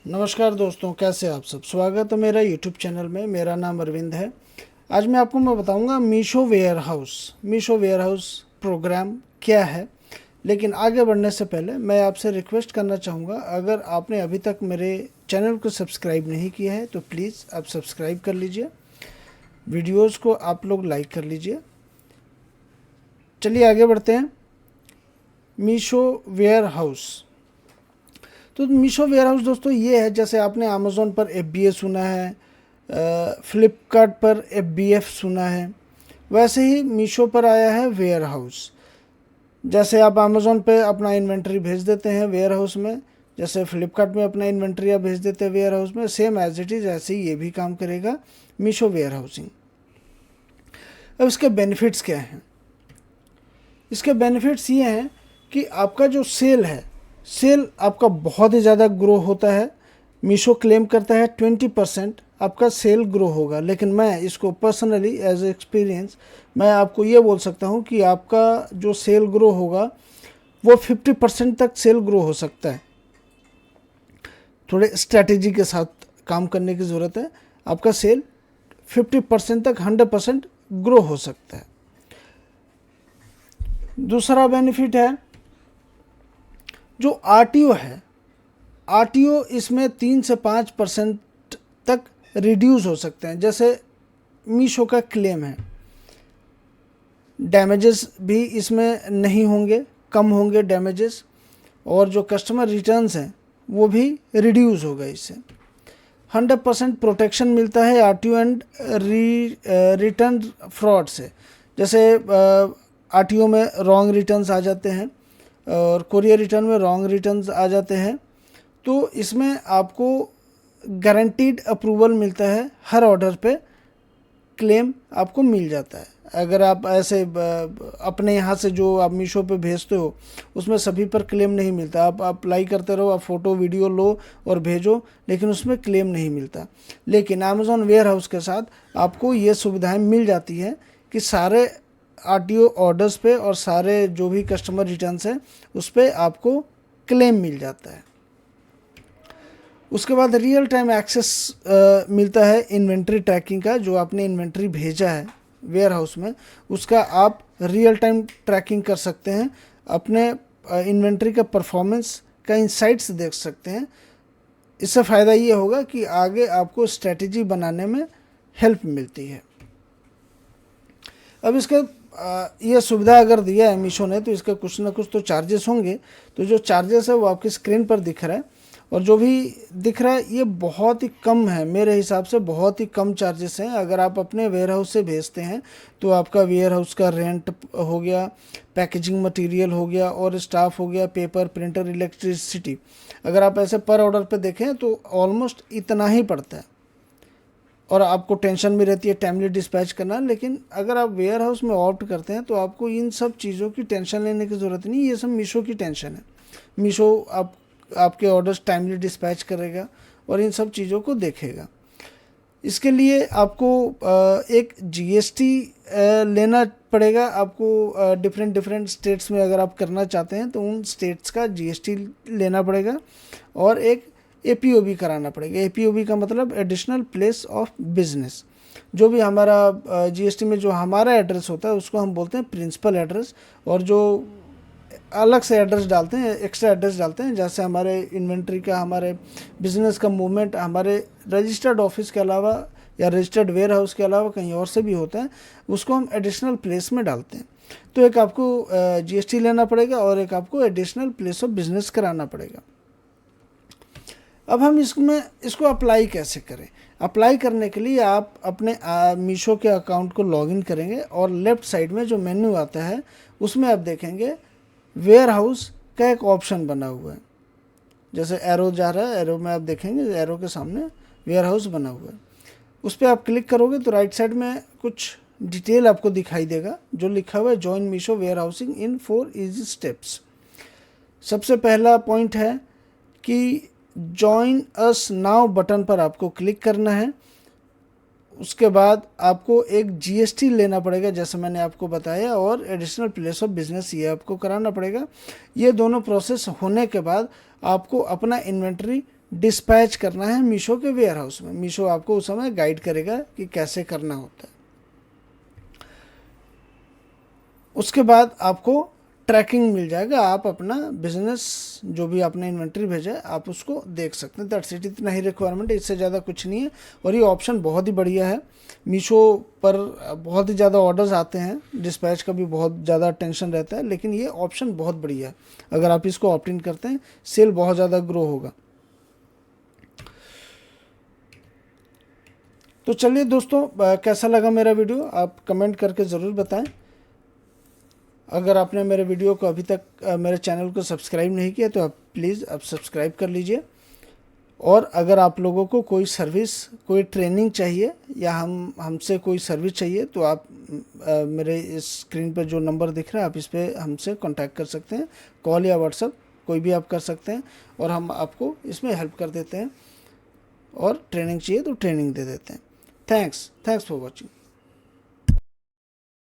नमस्कार दोस्तों, कैसे आप सब। स्वागत है मेरा यूट्यूब चैनल में। मेरा नाम अरविंद है। आज मैं बताऊंगा मीशो वेयर हाउस प्रोग्राम क्या है। लेकिन आगे बढ़ने से पहले मैं आपसे रिक्वेस्ट करना चाहूँगा, अगर आपने अभी तक मेरे चैनल को सब्सक्राइब नहीं किया है तो प्लीज़ आप सब्सक्राइब कर लीजिए, वीडियोज़ को आप लोग लाइक कर लीजिए। चलिए आगे बढ़ते हैं। Meesho warehouse. तो मीशो वेयर हाउस दोस्तों ये है, जैसे आपने अमेज़ोन पर FBA सुना है, फ्लिपकार्ट पर FBF सुना है, वैसे ही मीशो पर आया है वेयर हाउस। जैसे आप अमेज़ोन पे अपना इन्वेंट्री भेज देते हैं वेयर हाउस में, जैसे फ्लिपकार्ट में अपना इन्वेंट्री आप भेज देते हैं वेयर हाउस में, सेम एज इट इज़ ऐसे ही ये भी काम करेगा मीशो वेयर हाउसिंग। अब इसके बेनिफिट्स क्या हैं? इसके बेनिफिट्स ये हैं कि आपका जो सेल आपका बहुत ही ज़्यादा ग्रो होता है। मीशो क्लेम करता है 20% आपका सेल ग्रो होगा, लेकिन मैं इसको पर्सनली एज एक्सपीरियंस मैं आपको ये बोल सकता हूँ कि आपका जो सेल ग्रो होगा वो 50% तक सेल ग्रो हो सकता है। थोड़े स्ट्रैटेजी के साथ काम करने की ज़रूरत है। आपका सेल 50% तक 100% ग्रो हो सकता है। दूसरा बेनिफिट है जो RTO है। RTO इसमें 3 से 5% तक रिड्यूस हो सकते हैं। जैसे मीशो का क्लेम है, डैमेजेस भी इसमें नहीं होंगे, कम होंगे डैमेजेस, और जो कस्टमर रिटर्न्स हैं वो भी रिड्यूस होगा। इससे 100% प्रोटेक्शन मिलता है RTO एंड रिटर्न फ्रॉड से। जैसे RTO में रॉन्ग रिटर्न्स आ जाते हैं और कोरियर रिटर्न में रॉन्ग रिटर्न्स आ जाते हैं, तो इसमें आपको गारंटीड अप्रूवल मिलता है। हर ऑर्डर पे क्लेम आपको मिल जाता है। अगर आप ऐसे अपने यहाँ से जो आप मीशो पे भेजते हो उसमें सभी पर क्लेम नहीं मिलता। आप अप्लाई करते रहो, आप फ़ोटो वीडियो लो और भेजो, लेकिन उसमें क्लेम नहीं मिलता। लेकिन अमेज़ॉन वेयर हाउस के साथ आपको ये सुविधाएं मिल जाती हैं कि सारे RTO ऑर्डर्स पे और सारे जो भी कस्टमर रिटर्न्स हैं उस पर आपको क्लेम मिल जाता है। उसके बाद रियल टाइम एक्सेस मिलता है इन्वेंट्री ट्रैकिंग का। जो आपने इन्वेंट्री भेजा है वेयर हाउस में उसका आप रियल टाइम ट्रैकिंग कर सकते हैं। अपने इन्वेंट्री का परफॉर्मेंस का इंसाइट्स देख सकते हैं। इससे फ़ायदा ये होगा कि आगे आपको स्ट्रेटजी बनाने में हेल्प मिलती है। अब इसका ये सुविधा अगर दिया है मीशो ने तो इसका कुछ ना कुछ तो चार्जेस होंगे। तो जो चार्जेस है वो आपकी स्क्रीन पर दिख रहा है, और जो भी दिख रहा है ये बहुत ही कम है। मेरे हिसाब से बहुत ही कम चार्जेस हैं। अगर आप अपने वेयर हाउस से भेजते हैं तो आपका वेयर हाउस का रेंट हो गया, पैकेजिंग मटेरियल हो गया, और स्टाफ हो गया, पेपर, प्रिंटर, इलेक्ट्रिसिटी, अगर आप ऐसे पर ऑर्डर पे देखें तो ऑलमोस्ट इतना ही पड़ता है, और आपको टेंशन भी रहती है टाइमली डिस्पैच करना। लेकिन अगर आप वेयर हाउस में ऑप्ट करते हैं तो आपको इन सब चीज़ों की टेंशन लेने की ज़रूरत नहीं। ये सब मीशो की टेंशन है। मीशो आपके ऑर्डर्स टाइमली डिस्पैच करेगा और इन सब चीज़ों को देखेगा। इसके लिए आपको एक GST लेना पड़ेगा। आपको डिफरेंट स्टेट्स में अगर आप करना चाहते हैं तो उन स्टेट्स का GST लेना पड़ेगा, और एक APO भी कराना पड़ेगा। APO का मतलब एडिशनल प्लेस ऑफ बिजनेस। जो भी हमारा GST में जो हमारा एड्रेस होता है उसको हम बोलते हैं प्रिंसिपल एड्रेस, और जो अलग से एड्रेस डालते हैं, एक्स्ट्रा एड्रेस डालते हैं, जैसे हमारे इन्वेंट्री का, हमारे बिजनेस का मूवमेंट हमारे रजिस्टर्ड ऑफिस के अलावा या रजिस्टर्ड वेयर हाउस के अलावा कहीं और से भी होता है, उसको हम एडिशनल प्लेस में डालते हैं। तो एक आपको GST लेना पड़ेगा और एक आपको एडिशनल प्लेस ऑफ बिजनेस कराना पड़ेगा। अब हम इसको अप्लाई कैसे करें? अप्लाई करने के लिए आप अपने मीशो के अकाउंट को लॉगिन करेंगे, और लेफ़्ट साइड में जो मेन्यू आता है उसमें आप देखेंगे वेयर हाउस का एक ऑप्शन बना हुआ है। जैसे एरो जा रहा है, एरो में आप देखेंगे एरो के सामने वेयर हाउस बना हुआ है। उस पर आप क्लिक करोगे तो राइट साइड में कुछ डिटेल आपको दिखाई देगा जो लिखा हुआ है join Meesho warehousing in 4 easy steps. सबसे पहला पॉइंट है कि जॉइन अस नाउ बटन पर आपको क्लिक करना है। उसके बाद आपको एक GST लेना पड़ेगा जैसे मैंने आपको बताया, और एडिशनल प्लेस ऑफ बिजनेस ये आपको कराना पड़ेगा। ये दोनों प्रोसेस होने के बाद आपको अपना इन्वेंट्री डिस्पैच करना है मीशो के वेयर हाउस में। मीशो आपको उस समय गाइड करेगा कि कैसे करना होता है। उसके बाद आपको ट्रैकिंग मिल जाएगा, आप अपना बिजनेस जो भी आपने इन्वेंट्री भेजा है आप उसको देख सकते हैं। दैट्स इट, इतना ही रिक्वायरमेंट है, इससे ज़्यादा कुछ नहीं है। और ये ऑप्शन बहुत ही बढ़िया है। मीशो पर बहुत ही ज़्यादा ऑर्डर्स आते हैं, डिस्पैच का भी बहुत ज़्यादा टेंशन रहता है, लेकिन ये ऑप्शन बहुत बढ़िया है। अगर आप इसको ऑप्ट इन करते हैं सेल बहुत ज़्यादा ग्रो होगा। तो चलिए दोस्तों, कैसा लगा मेरा वीडियो आप कमेंट करके ज़रूर बताएं। अगर आपने मेरे वीडियो को अभी तक मेरे चैनल को सब्सक्राइब नहीं किया तो आप प्लीज़ अब सब्सक्राइब कर लीजिए। और अगर आप लोगों को कोई सर्विस, कोई ट्रेनिंग चाहिए या हमसे कोई सर्विस चाहिए तो आप मेरे इस स्क्रीन पर जो नंबर दिख रहा है आप इस पर हमसे कांटेक्ट कर सकते हैं। कॉल या व्हाट्सएप कोई भी आप कर सकते हैं और हम आपको इसमें हेल्प कर देते हैं। और ट्रेनिंग चाहिए तो ट्रेनिंग दे देते हैं। Thanks for watching.